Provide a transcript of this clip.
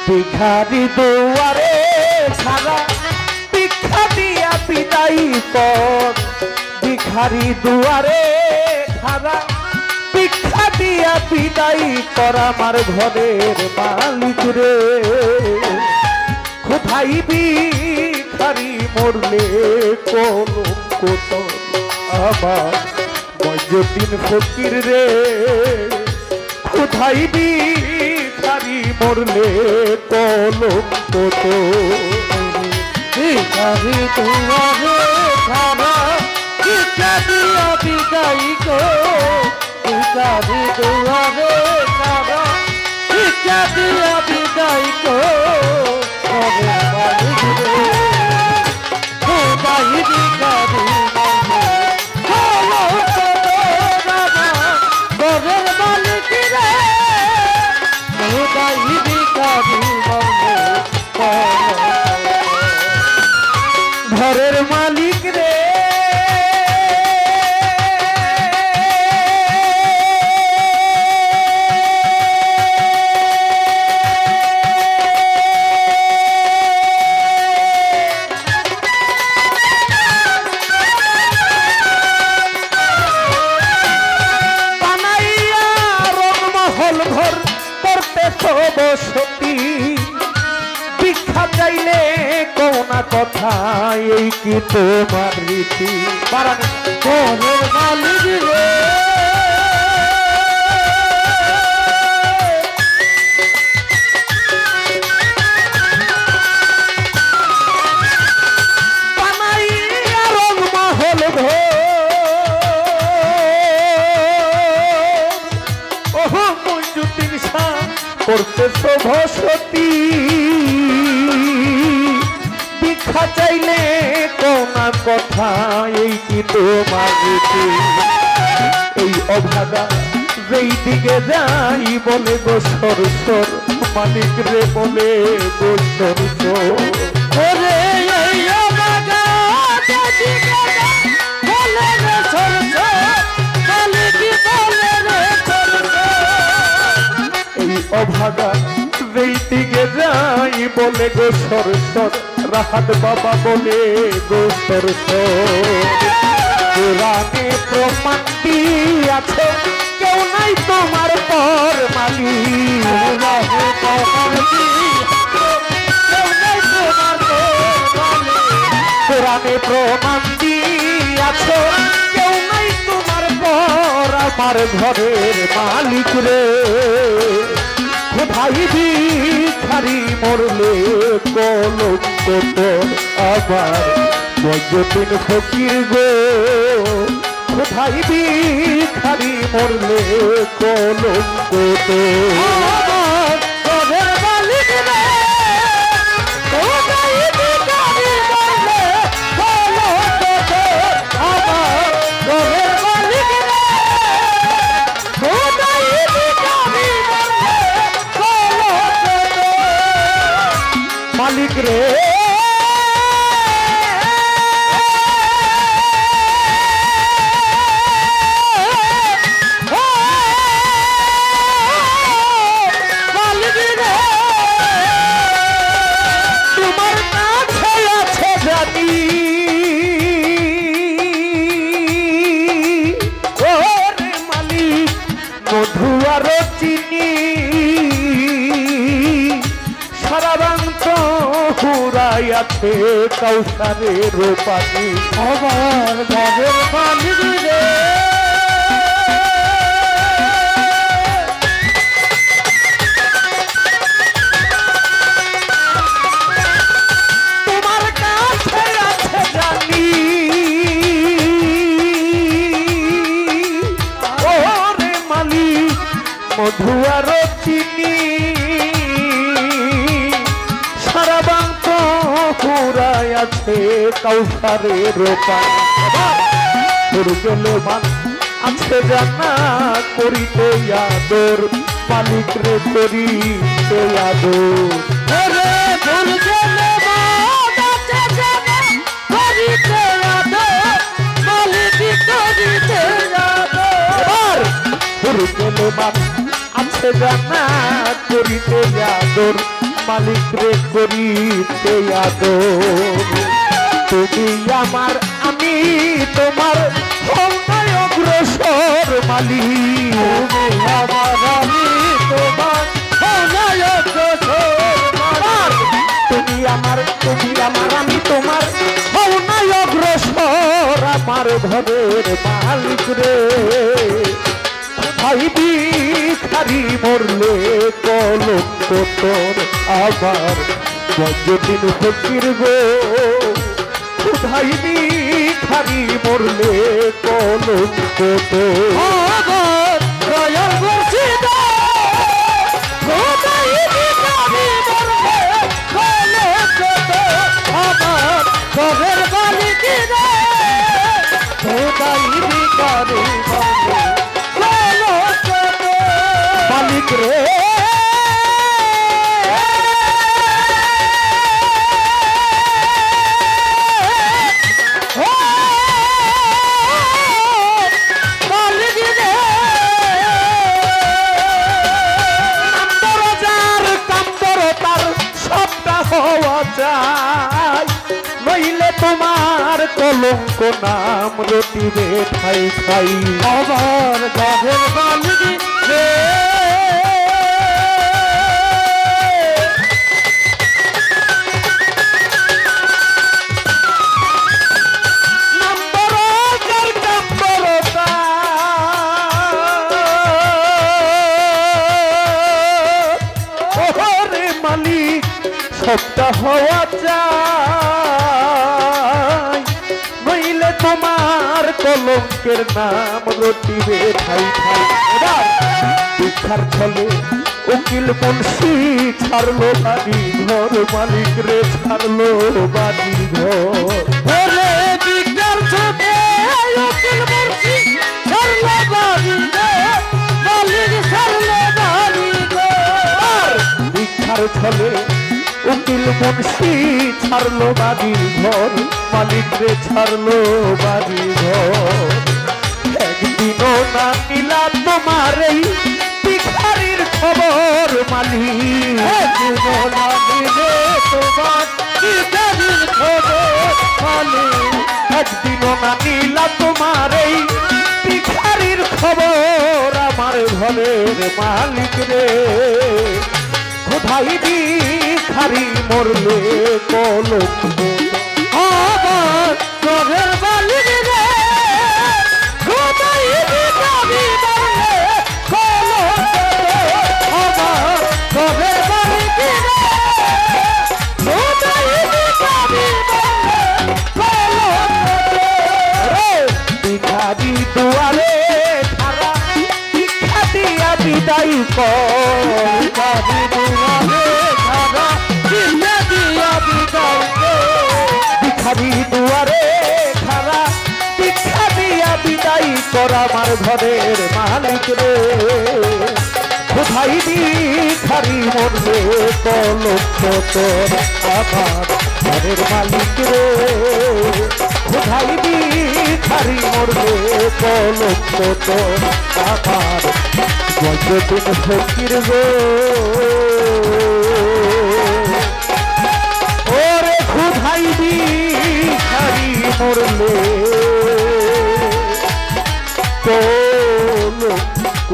ভিখারি দুয়ারে খাড়া ভিক্ষা দিয়া বিদায় কর ভিখারি দুয়ারে খাড়া ভিক্ষা দিয়া বিদায় কর আমার ঘরের মালিক রে কোথায় ভিখারি মরলে কলঙ্ক তোর আমার মইজুদ্দিন ফকির রে কোথায় ভিখারি মরলে কলঙ্ক তোর ভিখারি দুয়ারে খাড়া ভিক্ষা দিয়া বিদায় কর ভিখারি দুয়ারে খাড়া ভিক্ষা দিয়া বিদায় কর ঘরের মালিক রে বানাইয়া রংমহল ঘর করতে বসতি ভিক্ষা চাইলে কোনা কথা এই কি তোমার রীতি ঘরের মালিক রে বানাইয়া রংমহল ঘর ওহ মইজুদ্দিন শাহ করতেছ বসতি ভিক্ষা চাইলে কোনা কথা এই কি তোমার রীতি এই অভাগা যেই দিকে যাই বলে গো সর সর মালিক রে বলে গো সর সর এই অভাগা যেদিকে যাই বলে গো সর সর মালিক বলে রে সর সর এই অভাগা যেই দিকে যাই বলে গো সর সর রাহাত বাবা বলে গো সর সর কোরআনে প্রমাণ আছে কেউ নাই তোমার পর মালিক কোরআনে প্রমাণ আছে কেউ নাই তোমার পর আমার ঘরের মালিক রে কোথায় ভিখারি মরলে কলঙ্ক তোর আবার মইজুদ্দিন ফকির গো কোথায় ভিখারি মরলে কলঙ্ক তোর আমার ঘরের মালিক রে কোথায় ভিখারি মরলে কলঙ্ক তোর আমার ঘরের মালিক রে কোথায় ভিখারি মালিক রে তোমার কাছে আছে জানি ওরে মালিক মধু আর চিনি সারা বাংশ হুরাই আছে কৌশারের পানি আমার ঘরের মালিক রে তোমার কাছে আছে জানি ওরে মালিক মধু আর চিনি সারা বাংশ হুরাই আছে কৌশারের পানি গেলে মান আছে জানা করিতে আদর মালিক রে করিতে আদর আছে জানা করিতে আদর মালিক রে করিতে আদর তুমি আমার আমি তোমার হও না অগ্রসর মালিক তুমি আমার আমি তোমার হও না অগ্রসর মালিক তুমি আমার আমি তোমার হও না অগ্রসর আমার ঘরের মালিক রে ভাই ভিখারি মরলে কলঙ্ক তোর আবার বজ্রদিন ফকির গো ভাই ভিখারি মরলে কলঙ্ক তোর আবার দয়াল মুর্শিদা খোদাই ভিখারি মরলে কলঙ্ক তোর আবার ঘরের মালিক রে খোদাই ভিখারি মরলে মালিক রে নইলে তোমার কলঙ্ক নাম রটিবে ঠাই ঠাই আমার গাধের মালিক রে মালিক সবটা হওয়া যায় নইলে তোমার কলঙ্কের নাম রটিবে ঠাই ঠাই এবার ভিক্ষার ছলে উকিল মুন্সি ছাড়লো বাড়ি ঘর মালিক রে ছাড়লো বাড়ি ঘর ভিক্ষার ছলে উকিল মুন্সি ছাড়লো বাড়ি ঘর মালিক ছাড়লো বাড়ি ঘর ভিক্ষার ছলে উকিল মুন্সি ছাড়লো বাড়ি ঘর মালিক রে ছাড়লো বাড়ি ঘর একদিনও না নিলা তোমার এই ভিখারির খবর মালিক একদিনও না নিলে তোমার ভিখারির খবর মালিক একদিনও না নিলা তোমার এই ভিখারির খবর আমার ঘরের মালিক রে কোথায় ভিখারি মরলে কলঙ্ক আবার ঘরের মালিক রে কোথায় ভিখারি মরলে কলঙ্ক আবার ঘরের মালিক রে কোথায় ভিখারি মরলে কলঙ্ক ভিখারি দুয়ারে খারা ভিক্ষা দিয়া বিদায় কর ভিখারি দুয়ারে খারা ভিক্ষা দিয়া বিদায় কর আমার ঘরের মালিক রে কোথায় ভিখারি মরলে কলঙ্ক তোর আমার ঘরের মালিক রে কোথায় ভিখারি মরলে কলঙ্ক তোর আমার বজ্রদিন ফকির গো ওরে কোথায় ভিখারি মরলে কলঙ্ক